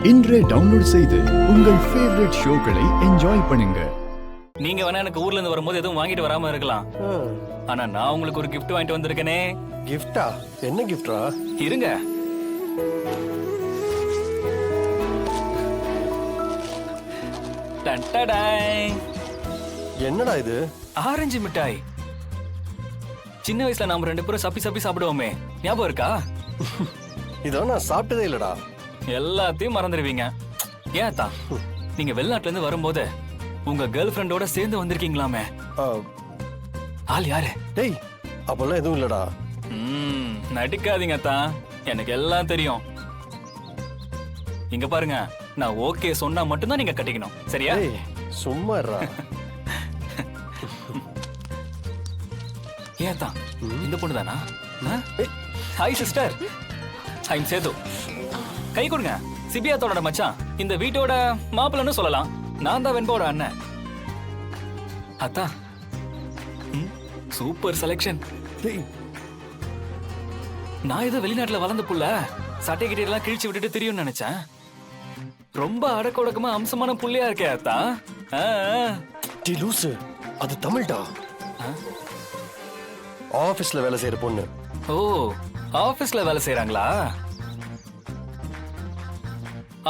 இன்றே டவுன்லோட் செய்து உங்கள் ஃபேவரட் ஷோக்களை என்ஜாய் பண்ணுங்க. நீங்க வேணா எனக்கு ஊர்ல இருந்து வரும்போது எதுவும் வாங்கிட்டு வராம இருக்கலாம். ஆனா நான் உங்களுக்கு ஒரு gift வாங்கிட்டு வந்திருக்கேனே. கிஃப்டா? என்ன கிஃப்டா? இருங்க. டன்டடாய். என்னடா இது? ஆரஞ்சு மிட்டாய். சின்ன வயசுல நாம ரெண்டு பேரும் சப்பி சப்பி சாப்பிடுவோமே, ஞாபகம் இருக்கா? இதோ நான் சாப்பிட்டதே இல்லடா. எல்லாத்தையும் மறந்துடுவீங்க. ஏன் தான் நீங்க வெளிநாட்டுல இருந்து வரும்போது உங்க கேர்ள் ஃப்ரெண்டோட சேர்ந்து வந்திருக்கீங்களாமே, ஆள் யாரு? டேய், அப்பெல்லாம் எதுவும் இல்லடா. நடிக்காதீங்க தான், எனக்கு எல்லாம் தெரியும். இங்க பாருங்க, நான் ஓகே சொன்னா மட்டும்தான் நீங்க கட்டிக்கணும், சரியா? டேய் சும்மா இருடா. ஏன் தான் இந்த பொண்ணு தானா? Hi sister, I'm Sethu. கை கொடுங்க. சிபியாத்தோட மச்சான், இந்த வீட்டோட மாப்பிள்ளன்னு சொல்லலாம். நான் தான் வெண்பாவோட அண்ணன். அத்தா, சூப்பர் செலக்ஷன். நான் ஏதோ வெளிநாட்டுல வளர்ந்த புள்ள, சட்டை கிட்ட எல்லாம் கிழிச்சு விட்டுட்டு தெரியும்னு நினைச்சேன். ரொம்ப அடக்க ஒடக்கமா அம்சமான புள்ளையா இருக்கே அத்தா. டேய் லூசு, அது தமிழ்டா. ஆபீஸ்ல வேலை செய்யற பொண்ணு. ஓ, ஆபீஸ்ல வேலை செய்யறாங்களா?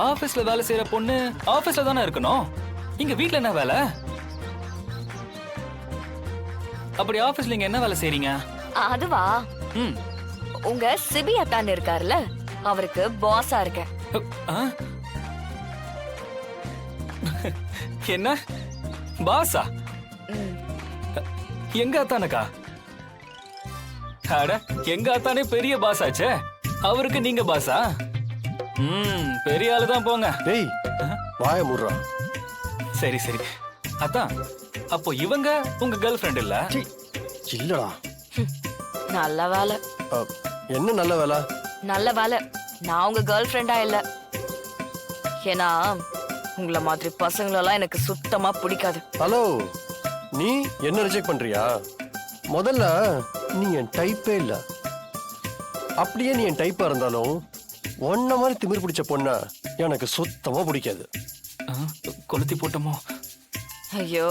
ஆபீஸ்ல வேலை செய்யற பொண்ணு ஆபீஸ்ல தானே இருக்கணும். இங்க வீட்ல என்ன வேலை? அப்படி ஆபீஸ்ல நீங்க என்ன வேலை செய்றீங்க? அதுவா, உங்க சிபி அத்தான் இருக்காருல்ல, அவருக்கு பாஸா இருக்கேன். என்ன பாஸா? எங்க அத்தானக்கா? அட, எங்க அத்தானே பெரிய பாஸ் ஆச்சே, அவருக்கு நீங்க பாஸா? பெரிய ஆளு தான் போங்க. டேய் வாய மூடுறா. சரி சரி அதான், அப்போ இவங்க உங்க கேர்ள் ஃப்ரெண்ட் இல்ல? இல்லடா. நல்ல வேலை. என்ன நல்ல வேலை? நல்ல வேலை நான் உங்க கேர்ள் ஃப்ரெண்டா இல்ல. ஏன்னா உங்கள மாதிரி பசங்களெல்லாம் எனக்கு சுத்தமா பிடிக்காது. ஹலோ, நீ என்ன ரிஜெக்ட் பண்றியா? முதல்ல நீ என் டைப்பே இல்ல. அப்படியே நீ என் டைப்பா இருந்தாலும் ஒன்ன மாதிரி திமிர் பிடிச்ச பொண்ண எனக்கு சுத்தமா பிடிக்காது. கொளுத்தி போட்டோமோ? ஐயோ,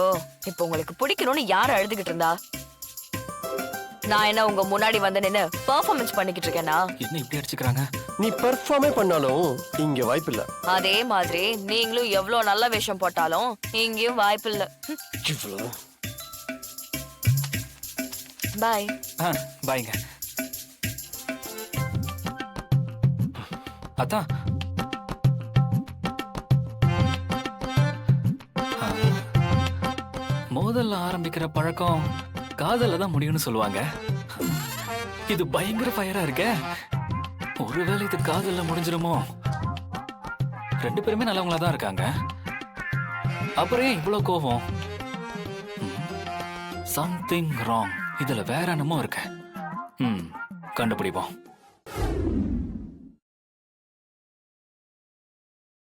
இப்ப உங்களுக்கு பிடிக்கணும்னு யார் அழுதுகிட்டு இருந்தா? நான் என்ன உங்க முன்னாடி வந்து நின்னு பெர்ஃபார்மன்ஸ் பண்ணிக்கிட்டு இருக்கேனா? என்ன இப்படி அடிச்சுக்கிறாங்க? நீ பெர்ஃபார்மே பண்ணாலும் இங்க வாய்ப்பு இல்ல. அதே மாதிரி நீங்களும் எவ்வளவு நல்ல வேஷம் போட்டாலும் இங்கேயும் வாய்ப்பு இல்ல. பாய். பாய்ங்க அதான். மோதல்ல ஆரம்பிக்கிற பழக்கம் காதல்ல தான் முடியும்னு சொல்லுவாங்க. இது பயங்கர ஃபயரா இருக்க. ஒருவேளை இது காதல்ல முடிஞ்சிருமோ? ரெண்டு பேருமே நல்லவங்களா தான் இருக்காங்க, அப்புறம் ஏன் இவ்வளவு கோபம்? Something wrong. இதுல வேற என்னமோ இருக்கு. கண்டுபிடிப்போம்.